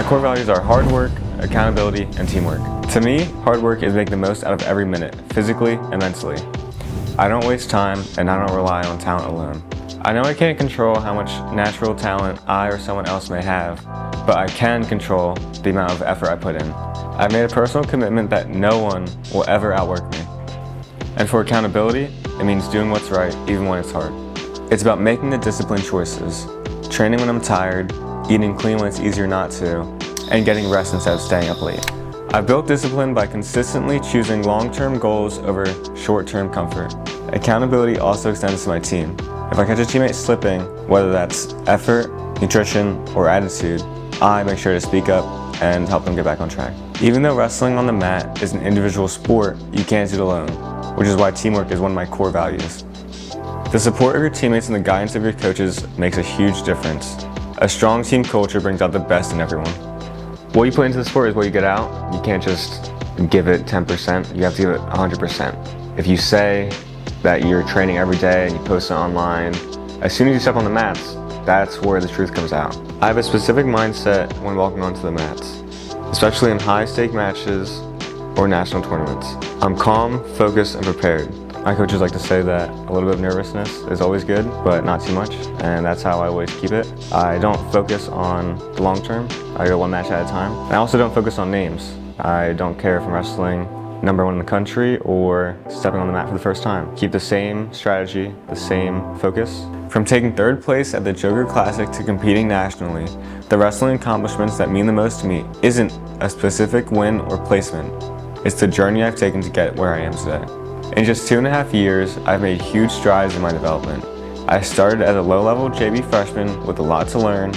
core values are hard work, accountability, and teamwork. To me, hard work is making the most out of every minute, physically and mentally. I don't waste time, and I don't rely on talent alone. I know I can't control how much natural talent I or someone else may have, but I can control the amount of effort I put in. I've made a personal commitment that no one will ever outwork me. And for accountability, it means doing what's right even when it's hard. It's about making the disciplined choices, training when I'm tired, eating clean when it's easier not to, and getting rest instead of staying up late. I've built discipline by consistently choosing long-term goals over short-term comfort. Accountability also extends to my team. If I catch a teammate slipping, whether that's effort, nutrition, or attitude, I make sure to speak up and help them get back on track. Even though wrestling on the mat is an individual sport, you can't do it alone, which is why teamwork is one of my core values. The support of your teammates and the guidance of your coaches makes a huge difference. A strong team culture brings out the best in everyone. What you put into the sport is what you get out. You can't just give it 10%, you have to give it 100%. If you say that you're training every day and you post it online, as soon as you step on the mats, that's where the truth comes out. I have a specific mindset when walking onto the mats, especially in high-stake matches or national tournaments. I'm calm, focused, and prepared. My coaches like to say that a little bit of nervousness is always good, but not too much, and that's how I always keep it. I don't focus on the long term. I go one match at a time. I also don't focus on names. I don't care if I'm wrestling #1 in the country or stepping on the mat for the first time. Keep the same strategy, the same focus. From taking 3rd place at the Joker Classic to competing nationally, the wrestling accomplishments that mean the most to me isn't a specific win or placement. It's the journey I've taken to get where I am today. In just 2.5 years, I've made huge strides in my development. I started as a low-level JV freshman with a lot to learn,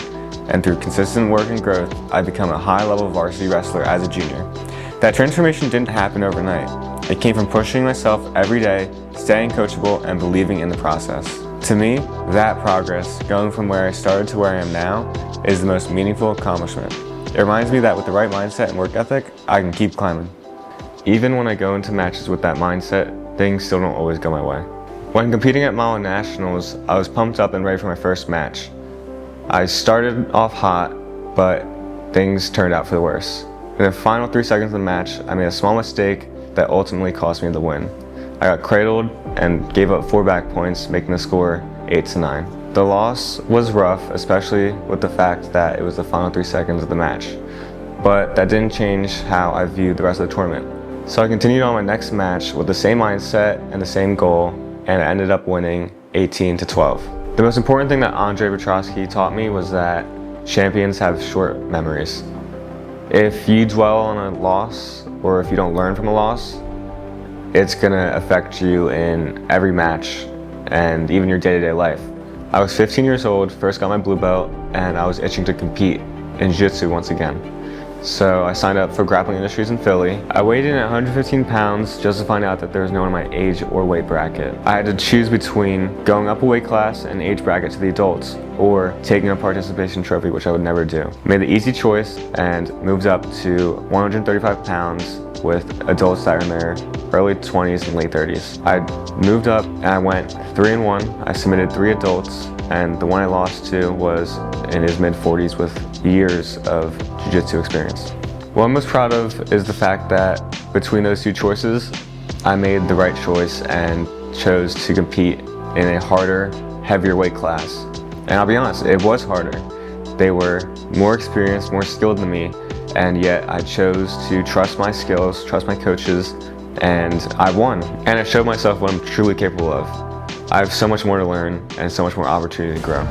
and through consistent work and growth, I've become a high-level varsity wrestler as a junior. That transformation didn't happen overnight. It came from pushing myself every day, staying coachable, and believing in the process. To me, that progress, going from where I started to where I am now, is the most meaningful accomplishment. It reminds me that with the right mindset and work ethic, I can keep climbing. Even when I go into matches with that mindset, things still don't always go my way. When competing at Mile Nationals, I was pumped up and ready for my first match. I started off hot, but things turned out for the worse. In the final 3 seconds of the match, I made a small mistake that ultimately cost me the win. I got cradled and gave up 4 back points, making the score 8-9. The loss was rough, especially with the fact that it was the final 3 seconds of the match. But that didn't change how I viewed the rest of the tournament. So I continued on my next match with the same mindset and the same goal, and I ended up winning 18-12. The most important thing that Andre Petrosky taught me was that champions have short memories. If you dwell on a loss, or if you don't learn from a loss, it's gonna affect you in every match and even your day-to-day life. I was 15 years old, first got my blue belt, and I was itching to compete in jiu-jitsu once again. So I signed up for Grappling Industries in Philly. I weighed in at 115 pounds just to find out that there was no one in my age or weight bracket. I had to choose between going up a weight class and age bracket to the adults, or taking a participation trophy, which I would never do. Made the easy choice and moved up to 135 pounds with adults that are in their early 20s and late 30s. I moved up and I went 3-1. I submitted 3 adults, and the one I lost to was in his mid-40s with years of jiu-jitsu experience. What I'm most proud of is the fact that between those 2 choices, I made the right choice and chose to compete in a harder, heavier weight class. And I'll be honest, it was harder. They were more experienced, more skilled than me, and yet I chose to trust my skills, trust my coaches, and I won. And I showed myself what I'm truly capable of. I have so much more to learn and so much more opportunity to grow.